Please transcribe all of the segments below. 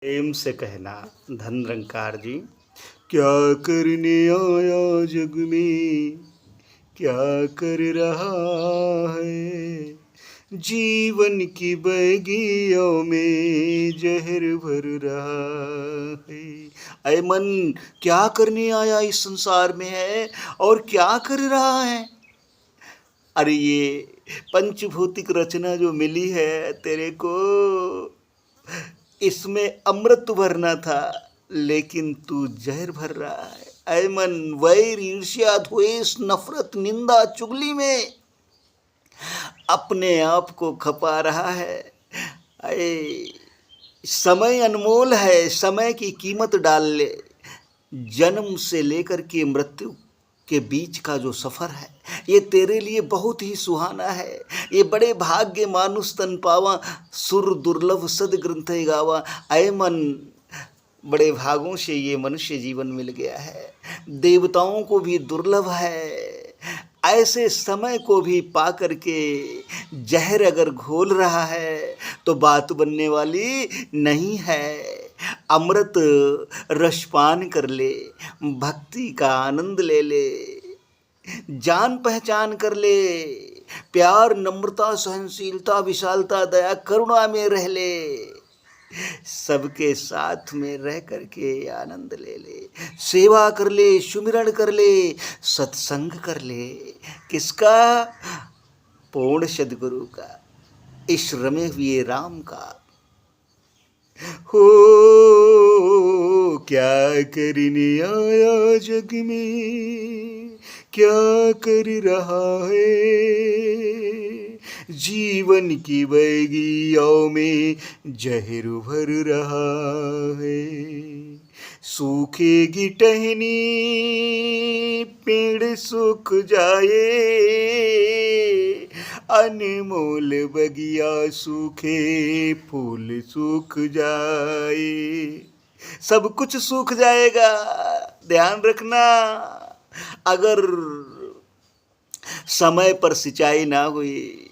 प्रेम से कहना धन निरंकार जी। क्या करने आया जग में, क्या कर रहा है, जीवन की बगियों में जहर भर रहा है। ऐ मन, क्या करने आया इस संसार में है और क्या कर रहा है। अरे ये पंचभौतिक रचना जो मिली है तेरे को, इसमें अमृत भरना था लेकिन तू जहर भर रहा है। ऐ मन, वैर ईर्ष्या द्वेष नफरत निंदा चुगली में अपने आप को खपा रहा है। ऐ समय अनमोल है, समय की कीमत डाल ले। जन्म से लेकर के मृत्यु के बीच का जो सफ़र है ये तेरे लिए बहुत ही सुहाना है। ये बड़े भाग्य मानुष तन पावा, सुर दुर्लभ सद ग्रंथ गावा। ऐ मन, बड़े भागों से ये मनुष्य जीवन मिल गया है, देवताओं को भी दुर्लभ है। ऐसे समय को भी पा करके जहर अगर घोल रहा है तो बात बनने वाली नहीं है। अमृत रसपान कर ले, भक्ति का आनंद ले ले, जान पहचान कर ले, प्यार नम्रता सहनशीलता विशालता दया करुणा में रह ले, सबके साथ में रह करके आनंद ले ले, सेवा कर ले, सुमिरन कर ले, सत्संग कर ले। किसका? पूर्ण सद्गुरु का, इस रमे हुए राम का। हो क्या करने आया जग में, क्या कर रहा है, जीवन की बगियों में जहर भर रहा है। सूखेगी टहनी पेड़ सूख जाए, अनमोल बगिया सूखे फूल सूख जाए। सब कुछ सूख जाएगा, ध्यान रखना। अगर समय पर सिंचाई ना हुई,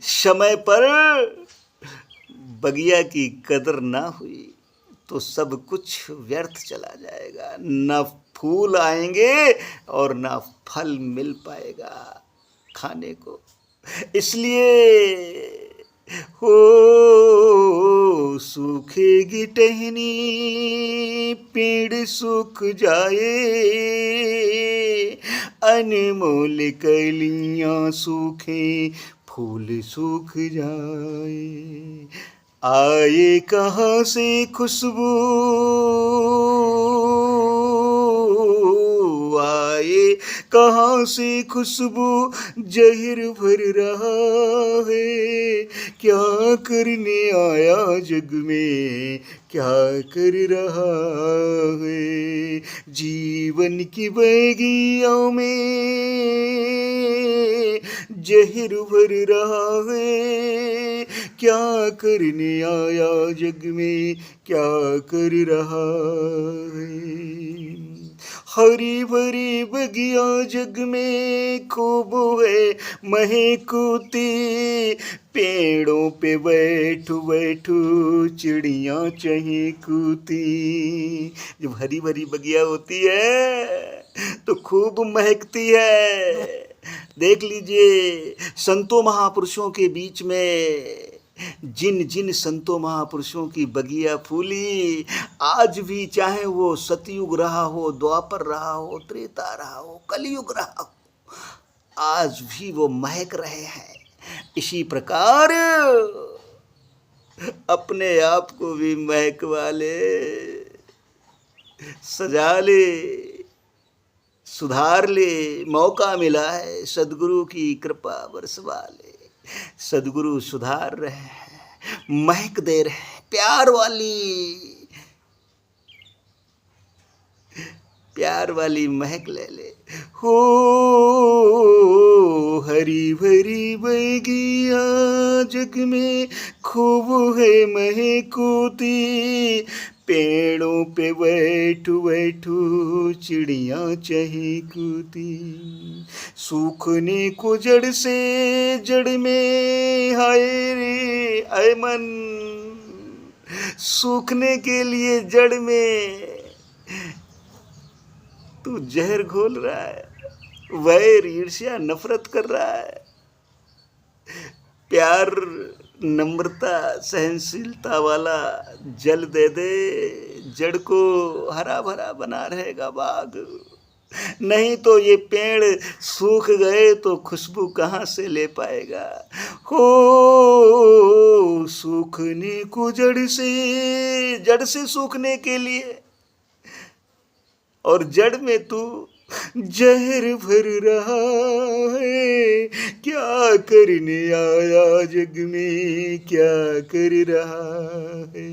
समय पर बगिया की कदर ना हुई तो सब कुछ व्यर्थ चला जाएगा। न फूल आएंगे और ना फल मिल पाएगा खाने को। इसलिए हो सूखेगी टहनी पेड़ सूख जाए, अनमोल कलियां सूखे फूल सूख जाए। आए कहाँ से खुशबू, आए कहाँ से खुशबू, जहर भर रहा है। क्या करने आया जग में, क्या कर रहा है, जीवन की बगियों में जहर भर रहा है। क्या करने आया जग में, क्या कर रहा है। हरी भरी बगिया जग में खूब है महकती, पेड़ों पे बैठू बैठू चिड़ियाँ चहकती। जब हरी भरी बगिया होती है तो खूब महकती है। देख लीजिए, संतों महापुरुषों के बीच में जिन जिन संतों महापुरुषों की बगिया फूली, आज भी चाहे वो सतयुग रहा हो, द्वापर रहा हो, त्रेता रहा हो, कलयुग रहा हो, आज भी वो महक रहे हैं। इसी प्रकार अपने आप को भी महकवा ले, सजा ले, सुधार ले। मौका मिला है, सद्गुरु की कृपा बरसवा ले। सद्गुरु सुधार रहे हैं, महक दे रहे हैं, प्यार वाली महक ले ले। हो हरी भरी बगिया जग में खूब है महकती, पेड़ों पे बैठू बैठू चिड़ियाँ चहकती। सूखने को जड़ से जड़ में हाय रे, ऐ मन, सूखने के लिए जड़ में तू जहर घोल रहा है, वैर ईर्ष्या नफरत कर रहा है। प्यार नम्रता सहनशीलता वाला जल दे दे, जड़ को हरा भरा बना रहेगा बाग। नहीं तो ये पेड़ सूख गए तो खुशबू कहाँ से ले पाएगा। हो सूखने को जड़ से सूखने के लिए, और जड़ में तू जहर भर रहा है। क्या करने आया जग में, क्या कर रहा है।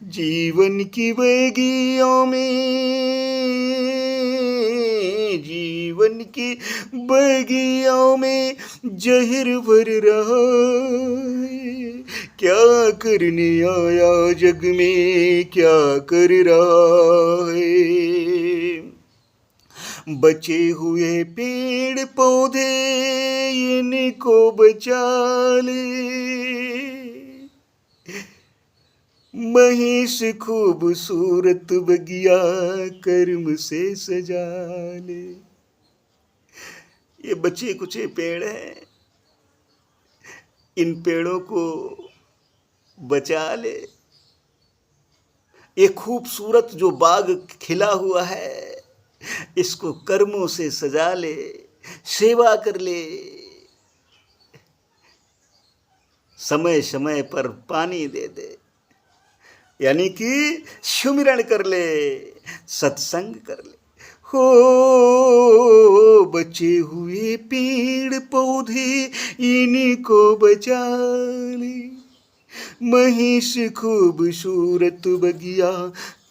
जीवन की बगियों में जहर भर रहा है। क्या करने आया जग में, क्या कर रहा है। बचे हुए पेड़ पौधे इनको बचा ले, महेश खूबसूरत बगिया कर्म से सजा ले। ये बचे कुचे पेड़ हैं, इन पेड़ों को बचा ले। ये खूबसूरत जो बाग खिला हुआ है, इसको कर्मों से सजा ले, सेवा कर ले, समय समय पर पानी दे दे, यानी कि सुमिरन कर ले, सत्संग कर ले। हो बचे हुए पेड़ पौधे इनको बचा ले, महेश खूबसूरत बगिया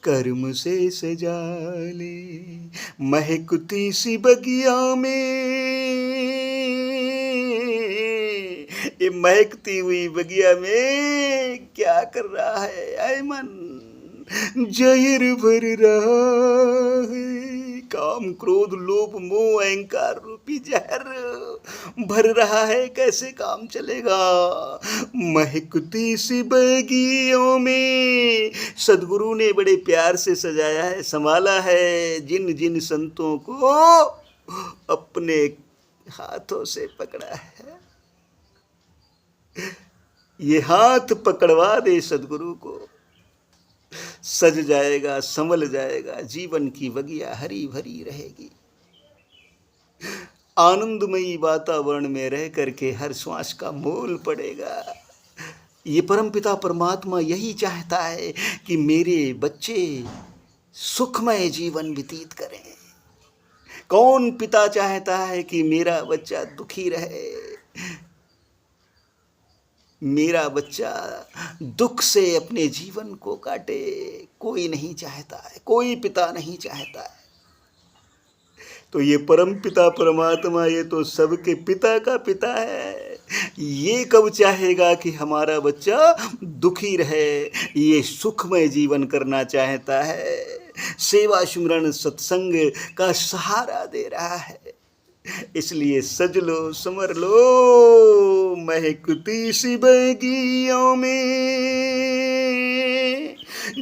कर्म से सजा ले। महकती सी बगिया में, ये महकती हुई बगिया में क्या कर रहा है ऐ मन, जहर भर रहा है। काम क्रोध लोभ मोह अहंकार रूपी जहर भर रहा है, कैसे काम चलेगा। महकती सी बगियों में सदगुरु ने बड़े प्यार से सजाया है, संभाला है। जिन जिन संतों को अपने हाथों से पकड़ा है, ये हाथ पकड़वा दे सदगुरु को, सज जाएगा, संभल जाएगा, जीवन की बगिया हरी भरी रहेगी। आनंदमयी वातावरण में रह करके हर श्वास का मोल पड़ेगा। ये परमपिता परमात्मा यही चाहता है कि मेरे बच्चे सुखमय जीवन व्यतीत करें। कौन पिता चाहता है कि मेरा बच्चा दुखी रहे, मेरा बच्चा दुख से अपने जीवन को काटे। कोई नहीं चाहता है, कोई पिता नहीं चाहता है। तो ये परम पिता परमात्मा, ये तो सबके पिता का पिता है। ये कब चाहेगा कि हमारा बच्चा दुखी रहे। ये सुखमय जीवन करना चाहता है, सेवा सुमरन सत्संग का सहारा दे रहा है। इसलिए सज लो समर लो, महकती सी बगियों में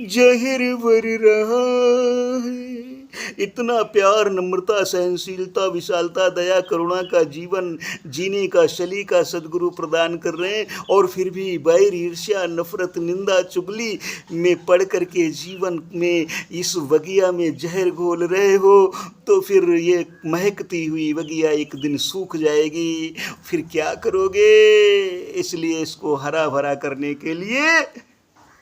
जहर भर रहा है। इतना प्यार नम्रता सहनशीलता विशालता दया करुणा का जीवन जीने का सलीका सदगुरु प्रदान कर रहे हैं, और फिर भी बैर ईर्ष्या नफरत निंदा चुगली में पड़ करके जीवन में इस बगिया में जहर घोल रहे हो, तो फिर ये महकती हुई बगिया एक दिन सूख जाएगी। फिर क्या करोगे। इसलिए इसको हरा भरा करने के लिए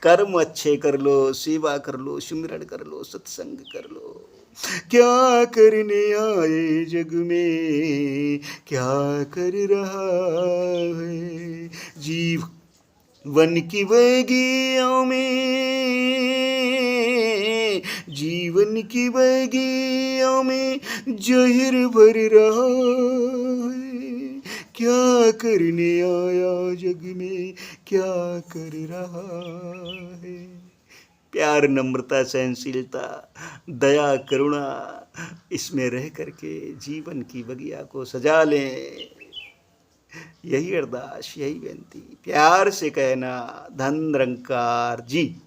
कर्म अच्छे कर लो, सेवा कर लो, सुमिरन कर लो, सत्संग कर लो। क्या करने आए जग में, क्या कर रहा है। जीवन की बगियों में, जीवन की बगियों में जहर भर रहा है। क्या करने आया जग में, क्या कर रहा है। प्यार नम्रता सहनशीलता दया करुणा, इसमें रह करके जीवन की बगिया को सजा लें। यही अरदास, यही बेनती, प्यार से कहना धन निरंकार जी।